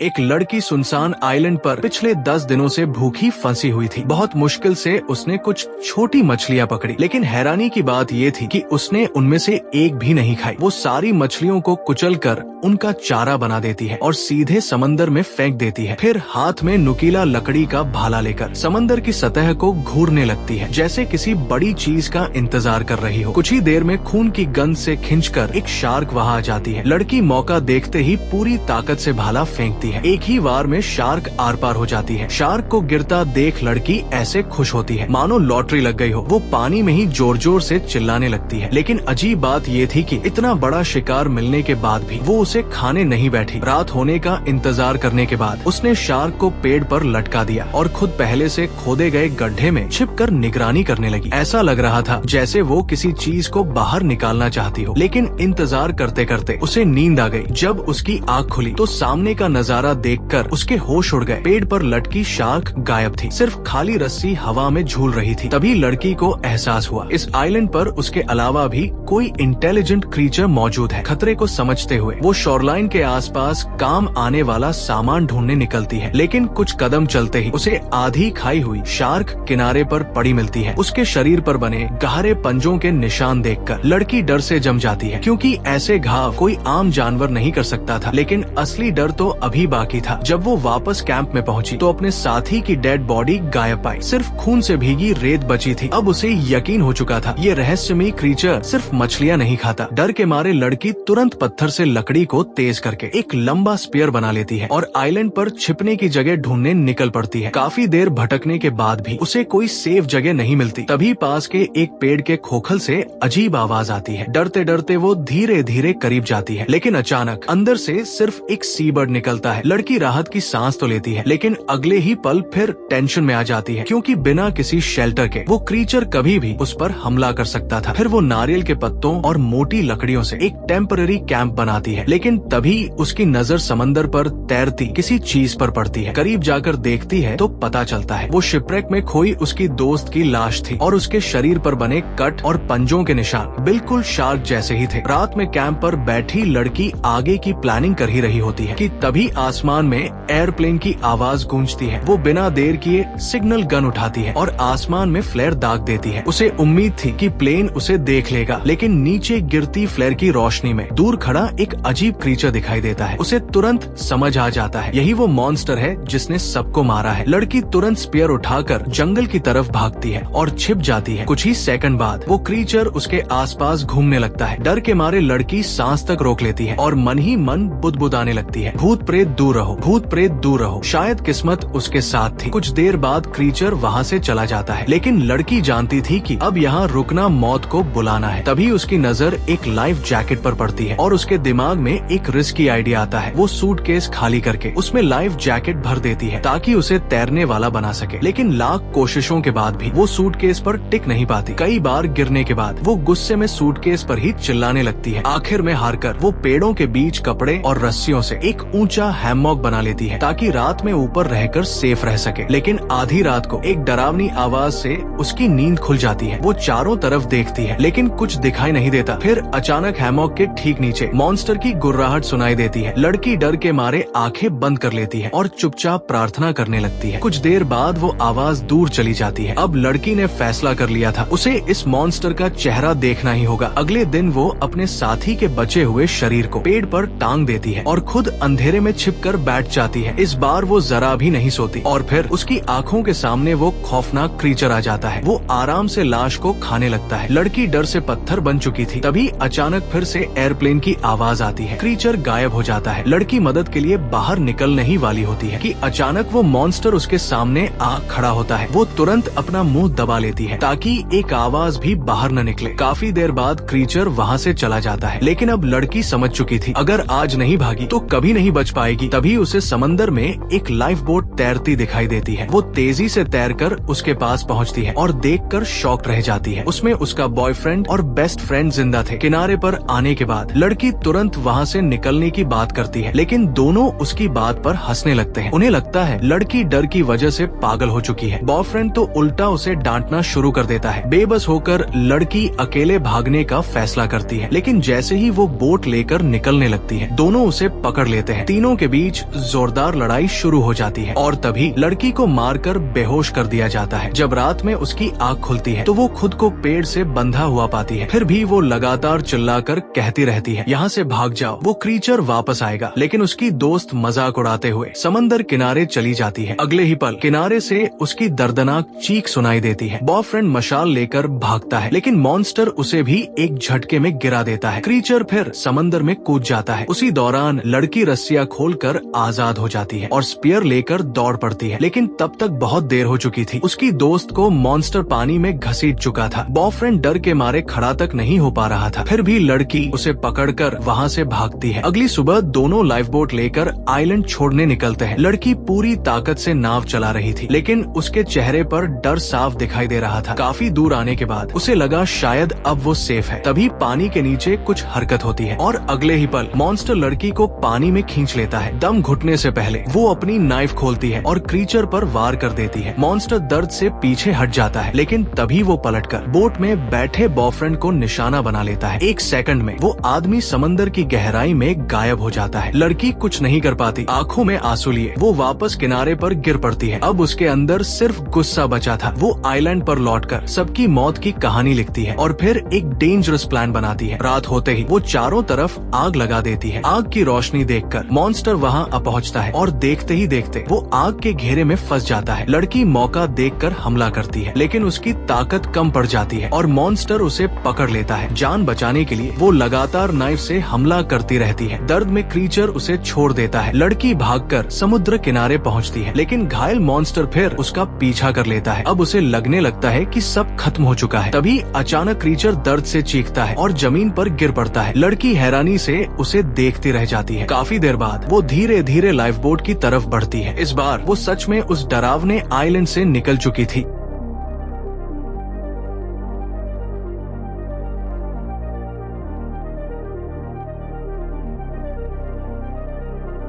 एक लड़की सुनसान आइलैंड पर पिछले 10 दिनों से भूखी फंसी हुई थी। बहुत मुश्किल से उसने कुछ छोटी मछलियां पकड़ी, लेकिन हैरानी की बात ये थी कि उसने उनमें से एक भी नहीं खाई। वो सारी मछलियों को कुचलकर उनका चारा बना देती है और सीधे समंदर में फेंक देती है। फिर हाथ में नुकीला लकड़ी का भाला लेकर समंदर की सतह को घूरने लगती है, जैसे किसी बड़ी चीज का इंतजार कर रही हो। कुछ ही देर में खून की गंध से खिंचकर एक शार्क वहां आ जाती है। लड़की मौका देखते ही पूरी ताकत से भाला फेंकती है। एक ही वार में शार्क आर पार हो जाती है। शार्क को गिरता देख लड़की ऐसे खुश होती है मानो लॉटरी लग गई हो। वो पानी में ही जोर जोर से चिल्लाने लगती है। लेकिन अजीब बात ये थी कि इतना बड़ा शिकार मिलने के बाद भी वो उसे खाने नहीं बैठी। रात होने का इंतजार करने के बाद उसने शार्क को पेड़ पर लटका दिया और खुद पहले से खोदे गए गड्ढे में छिपकर निगरानी करने लगी। ऐसा लग रहा था जैसे वो किसी चीज को बाहर निकालना चाहती हो। लेकिन इंतजार करते करते उसे नींद आ गई। जब उसकी आँख खुली तो सामने का नजारा देखकर उसके होश उड़ गए। पेड़ पर लटकी शार्क गायब थी, सिर्फ खाली रस्सी हवा में झूल रही थी। तभी लड़की को एहसास हुआ इस आइलैंड पर उसके अलावा भी कोई इंटेलिजेंट क्रीचर मौजूद है। खतरे को समझते हुए वो शोरलाइन के आसपास काम आने वाला सामान ढूंढने निकलती है। लेकिन कुछ कदम चलते ही उसे आधी खाई हुई शार्क किनारे पर पड़ी मिलती है। उसके शरीर पर बने गहरे पंजों के निशान देखकर लड़की डर से जम जाती है, क्योंकि ऐसे घाव कोई आम जानवर नहीं कर सकता था। लेकिन असली डर तो अभी बाकी था। जब वो वापस कैंप में पहुंची तो अपने साथी की डेड बॉडी गायब पाई। सिर्फ खून से भीगी रेत बची थी। अब उसे यकीन हो चुका था ये रहस्यमयी क्रीचर सिर्फ मछलियां नहीं खाता। डर के मारे लड़की तुरंत पत्थर से लकड़ी को तेज करके एक लंबा स्पीयर बना लेती है और आइलैंड पर छिपने की जगह ढूंढने निकल पड़ती है। काफी देर भटकने के बाद भी उसे कोई सेफ जगह नहीं मिलती। तभी पास के एक पेड़ के खोखल से अजीब आवाज आती है। डरते डरते वो धीरे धीरे करीब जाती है, लेकिन अचानक अंदर से सिर्फ एक सी बर्ड निकलता है। लड़की राहत की सांस तो लेती है, लेकिन अगले ही पल फिर टेंशन में आ जाती है, क्योंकि बिना किसी शेल्टर के वो क्रीचर कभी भी उस पर हमला कर सकता था। फिर वो नारियल के पत्तों और मोटी लकड़ियों से एक टेम्पररी कैंप बनाती है। लेकिन तभी उसकी नजर समंदर पर तैरती किसी चीज पर पड़ती है। करीब जाकर देखती है तो पता चलता है वो शिपरेक में खोई उसकी दोस्त की लाश थी और उसके शरीर पर बने कट और पंजों के निशान बिल्कुल शार्क जैसे ही थे। रात में कैंप पर बैठी लड़की आगे की प्लानिंग कर ही रही होती है कि तभी आसमान में एयरप्लेन की आवाज गूंजती है। वो बिना देर किए सिग्नल गन उठाती है और आसमान में फ्लेयर दाग देती है। उसे उम्मीद थी कि प्लेन उसे देख लेगा, लेकिन नीचे गिरती फ्लेयर की रोशनी में दूर खड़ा एक अजीब क्रीचर दिखाई देता है। उसे तुरंत समझ आ जाता है यही वो मॉन्स्टर है जिसने सबको मारा है। लड़की तुरंत स्पीयर उठाकर जंगल की तरफ भागती है और छिप जाती है। कुछ ही सेकंड बाद वो क्रीचर उसके आसपास घूमने लगता है। डर के मारे लड़की सांस तक रोक लेती है और मन ही मन बुदबुदाने लगती है, भूत प्रेत दूर रहो, भूत प्रेत दूर रहो। शायद किस्मत उसके साथ थी। कुछ देर बाद क्रीचर वहाँ से चला जाता है, लेकिन लड़की जानती थी कि अब यहाँ रुकना मौत को बुलाना है। तभी उसकी नजर एक लाइफ जैकेट पर पड़ती है और उसके दिमाग में एक रिस्की आइडिया आता है। वो सूटकेस खाली करके उसमें लाइफ जैकेट भर देती है ताकि उसे तैरने वाला बना सके। लेकिन लाख कोशिशों के बाद भी वो सूटकेस पर टिक नहीं पाती। कई बार गिरने के बाद वो गुस्से में सूटकेस पर ही चिल्लाने लगती है। आखिर में हारकर वो पेड़ों के बीच कपड़े और रस्सियों से एक ऊंचा हैमॉक बना लेती है ताकि रात में ऊपर रहकर सेफ रह सके। लेकिन आधी रात को एक डरावनी आवाज से उसकी नींद खुल जाती है। वो चारों तरफ देखती है, लेकिन कुछ दिखाई नहीं देता। फिर अचानक हैमॉक के ठीक नीचे मॉन्स्टर की गुर्राहट सुनाई देती है। लड़की डर के मारे आंखें बंद कर लेती है और चुपचाप प्रार्थना करने लगती है। कुछ देर बाद वो आवाज दूर चली जाती है। अब लड़की ने फैसला कर लिया था उसे इस मॉन्स्टर का चेहरा देखना ही होगा। अगले दिन वो अपने साथी के बचे हुए शरीर को पेड़ पर टांग देती है और खुद अंधेरे में छिपकर बैठ जाती है। इस बार वो जरा भी नहीं सोती और फिर उसकी आंखों के सामने वो खौफनाक क्रीचर आ जाता है। वो आराम से लाश को खाने लगता है। लड़की डर से पत्थर बन चुकी थी। तभी अचानक फिर से एयरप्लेन की आवाज आती है। क्रीचर गायब हो जाता है। लड़की मदद के लिए बाहर निकलने ही वाली होती है कि अचानक वो मॉन्स्टर उसके सामने आ खड़ा होता है। वो तुरंत अपना मुंह दबा लेती है ताकि एक आवाज भी बाहर न निकले। काफी देर बाद क्रीचर वहाँ से चला जाता है, लेकिन अब लड़की समझ चुकी थी अगर आज नहीं भागी तो कभी नहीं बच पाएगी। तभी उसे समंदर में एक लाइफ बोट तैरती दिखाई देती है। वो तेजी से तैरकर उसके पास पहुंचती है और देखकर शॉक्ड रह जाती है। उसमें उसका बॉयफ्रेंड और बेस्ट फ्रेंड जिंदा थे। किनारे पर आने के बाद लड़की तुरंत वहाँ से निकलने की बात करती है, लेकिन दोनों उसकी बात पर हंसने लगते हैं। उन्हें लगता है लड़की डर की वजह से पागल हो चुकी है। बॉयफ्रेंड तो उल्टा उसे डांटना शुरू कर देता है। बेबस होकर लड़की अकेले भागने का फैसला करती है, लेकिन जैसे ही वो बोट लेकर निकलने लगती है दोनों उसे पकड़ लेते हैं। तीनों के के बीच जोरदार लड़ाई शुरू हो जाती है और तभी लड़की को मारकर बेहोश कर दिया जाता है। जब रात में उसकी आँख खुलती है तो वो खुद को पेड़ से बंधा हुआ पाती है। फिर भी वो लगातार चिल्लाकर कहती रहती है, यहाँ से भाग जाओ, वो क्रीचर वापस आएगा। लेकिन उसकी दोस्त मजाक उड़ाते हुए समंदर किनारे चली जाती है। अगले ही पल किनारे से उसकी दर्दनाक चीख सुनाई देती है। बॉयफ्रेंड मशाल लेकर भागता है लेकिन मॉन्स्टर उसे भी एक झटके में गिरा देता है। क्रीचर फिर समंदर में कूद जाता है। उसी दौरान लड़की रस्सियां खोलकर आजाद हो जाती है और स्पीयर लेकर दौड़ पड़ती है, लेकिन तब तक बहुत देर हो चुकी थी। उसकी दोस्त को मॉन्स्टर पानी में घसीट चुका था। बॉयफ्रेंड डर के मारे खड़ा तक नहीं हो पा रहा था। फिर भी लड़की उसे पकड़कर वहाँ से भागती है। अगली सुबह दोनों लाइफ बोट लेकर आइलैंड छोड़ने निकलते हैं। लड़की पूरी ताकत से नाव चला रही थी लेकिन उसके चेहरे पर डर साफ दिखाई दे रहा था। काफी दूर आने के बाद उसे लगा शायद अब वो सेफ है। तभी पानी के नीचे कुछ हरकत होती है और अगले ही पल मॉन्स्टर लड़की को पानी में खींच लेता है। दम घुटने से पहले वो अपनी नाइफ खोलती है और क्रीचर पर वार कर देती है। मॉन्स्टर दर्द से पीछे हट जाता है लेकिन तभी वो पलटकर बोट में बैठे बॉयफ्रेंड को निशाना बना लेता है। एक सेकंड में वो आदमी समंदर की गहराई में गायब हो जाता है। लड़की कुछ नहीं कर पाती। आंखों में आंसू लिए वो वापस किनारे पर गिर पड़ती है। अब उसके अंदर सिर्फ गुस्सा बचा था। वो आइलैंड पर लौटकर सबकी मौत की कहानी लिखती है और फिर एक डेंजरस प्लान बनाती है। रात होते ही वो चारों तरफ आग लगा देती है। आग की रोशनी देखकर मॉन्स्टर वहां आ पहुंचता है और देखते ही देखते वो आग के घेरे में फंस जाता है। लड़की मौका देखकर हमला करती है लेकिन उसकी ताकत कम पड़ जाती है और मॉन्स्टर उसे पकड़ लेता है। जान बचाने के लिए वो लगातार नाइफ से हमला करती रहती है। दर्द में क्रीचर उसे छोड़ देता है। लड़की भागकर समुद्र किनारे पहुंचती है लेकिन घायल मॉन्स्टर फिर उसका पीछा कर लेता है। अब उसे लगने लगता है कि सब खत्म हो चुका है। तभी अचानक क्रीचर दर्द से चीखता है और जमीन पर गिर पड़ता है। लड़की हैरानी से उसे देखती रह जाती है। काफी देर बाद वो धीरे धीरे लाइफ बोट की तरफ बढ़ती है। इस बार वो सच में उस डरावने आइलैंड से निकल चुकी थी।